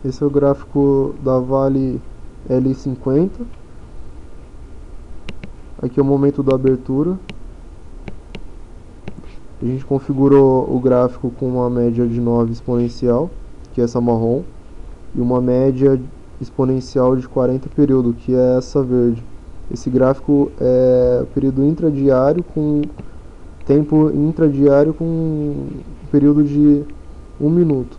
Esse é o gráfico da Vale L50. Aqui é o momento da abertura. A gente configurou o gráfico com uma média de 9 exponencial, que é essa marrom, e uma média exponencial de 40 período, que é essa verde. Esse gráfico é período intradiário com tempo intradiário com período de 1 minuto.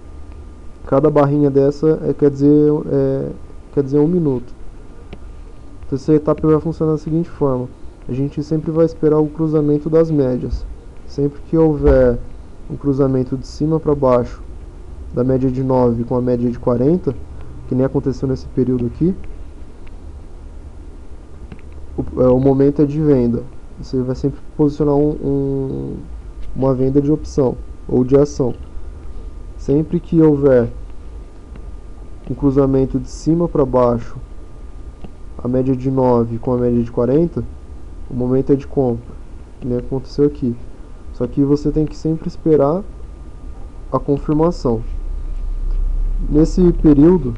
Cada barrinha dessa quer dizer 1 minuto. Então essa etapa vai funcionar da seguinte forma: a gente sempre vai esperar o cruzamento das médias. Sempre que houver um cruzamento de cima para baixo da média de 9 com a média de 40, que nem aconteceu nesse período aqui, o momento é de venda. Você vai sempre posicionar uma venda de opção ou de ação. Sempre que houver um cruzamento de cima para baixo, a média de 9 com a média de 40, o momento é de compra, que nem aconteceu aqui. Só que você tem que sempre esperar a confirmação. Nesse período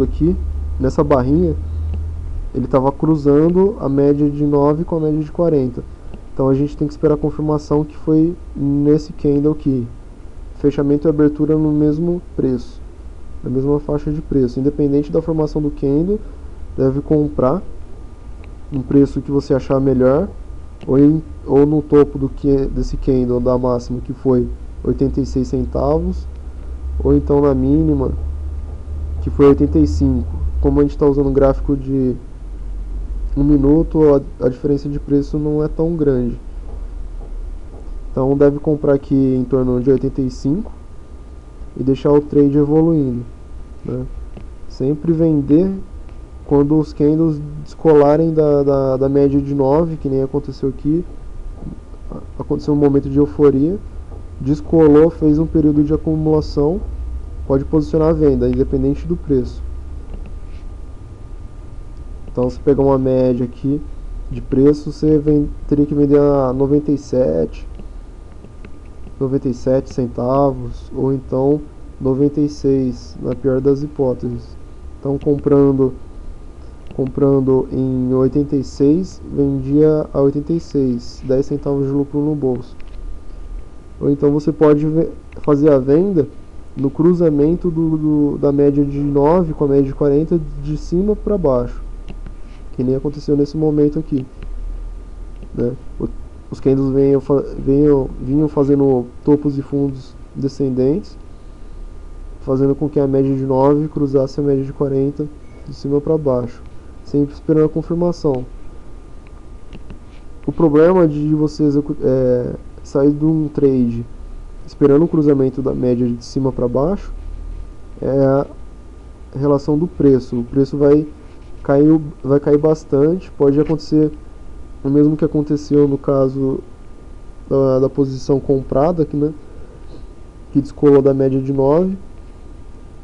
aqui, nessa barrinha, ele estava cruzando a média de 9 com a média de 40. Então a gente tem que esperar a confirmação que foi nesse candle aqui. Fechamento e abertura no mesmo preço, na mesma faixa de preço. Independente da formação do candle, deve comprar um preço que você achar melhor, ou no topo desse candle da máxima, que foi 86 centavos, ou então na mínima, que foi 85. Como a gente está usando um gráfico de 1 minuto, a diferença de preço não é tão grande. Então deve comprar aqui em torno de 85 e deixar o trade evoluindo, né? Sempre vender quando os candles descolarem da média de 9, que nem aconteceu aqui. Aconteceu um momento de euforia, descolou, fez um período de acumulação, pode posicionar a venda, independente do preço. Então, se pegar uma média aqui de preço, você teria que vender a 97 centavos, ou então 96, na pior das hipóteses. Então, comprando em 86, vendia a 86, 10 centavos de lucro no bolso. Ou então você pode fazer a venda no cruzamento da média de 9 com a média de 40, de cima para baixo, que nem aconteceu nesse momento aqui, né? Os candles vinham fazendo topos e fundos descendentes, fazendo com que a média de 9 cruzasse a média de 40 de cima para baixo, sempre esperando a confirmação. O problema de você sair de um trade esperando o cruzamento da média de cima para baixo é a relação do preço. O preço vai cair bastante. Pode acontecer o mesmo que aconteceu no caso da posição comprada aqui, né, que descolou da média de 9.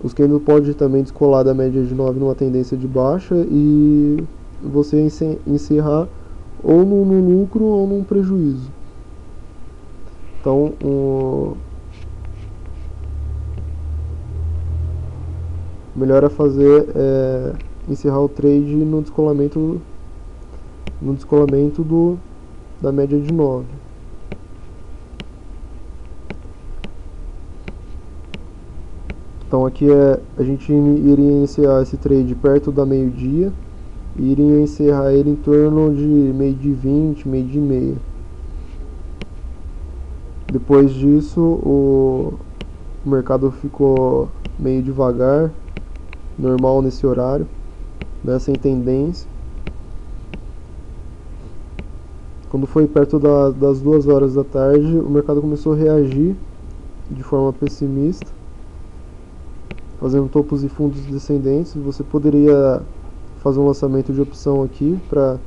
Os candles podem também descolar da média de 9 numa tendência de baixa e você encerrar ou no lucro ou num prejuízo. Então, o melhor a fazer é encerrar o trade no descolamento da média de 9. Então aqui a gente iria iniciar esse trade perto da meio-dia e iria encerrar ele em torno de meio-dia e 20, meio-dia e meia. Depois disso o mercado ficou meio devagar, normal nesse horário, né, sem tendência. Quando foi perto das 2 horas da tarde, o mercado começou a reagir de forma pessimista, fazendo topos e fundos descendentes. Você poderia fazer um lançamento de opção aqui para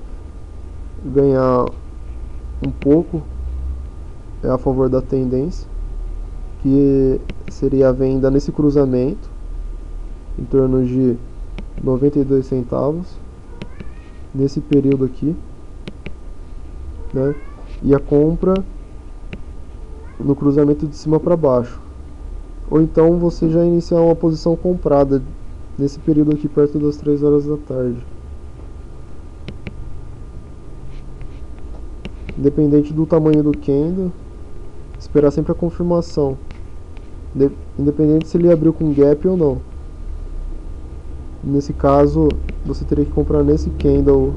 ganhar um pouco a favor da tendência, que seria a venda nesse cruzamento em torno de 92 centavos nesse período aqui, né? E a compra no cruzamento de cima para baixo. Ou então você já iniciar uma posição comprada nesse período aqui perto das 3 horas da tarde. Independente do tamanho do candle, esperar sempre a confirmação. Independente se ele abriu com gap ou não. Nesse caso, você teria que comprar nesse candle.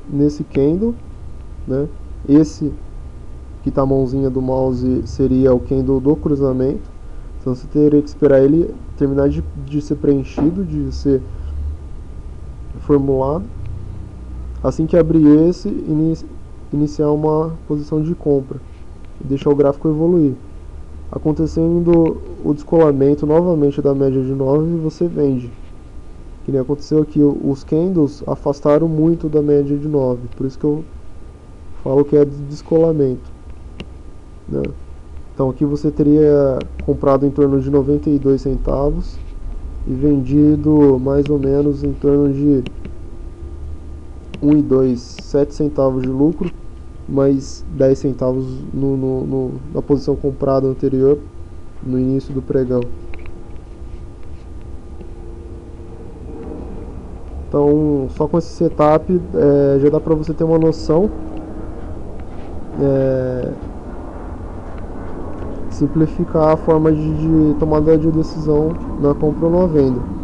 Nesse candle, né? Esse que tá a mãozinha do mouse seria o candle do cruzamento. Então você teria que esperar ele terminar de ser preenchido, de ser formulado. Assim que abrir esse, iniciar uma posição de compra e deixar o gráfico evoluir. Acontecendo o descolamento novamente da média de 9, você vende. Que nem aconteceu aqui, os candles afastaram muito da média de 9, por isso que eu falo que é descolamento, né? Então aqui você teria comprado em torno de 92 centavos e vendido mais ou menos em torno de 7 centavos de lucro, mais 10 centavos na posição comprada anterior, no início do pregão. Então, só com esse setup já dá para você ter uma noção, simplificar a forma de tomada de decisão na compra ou na venda.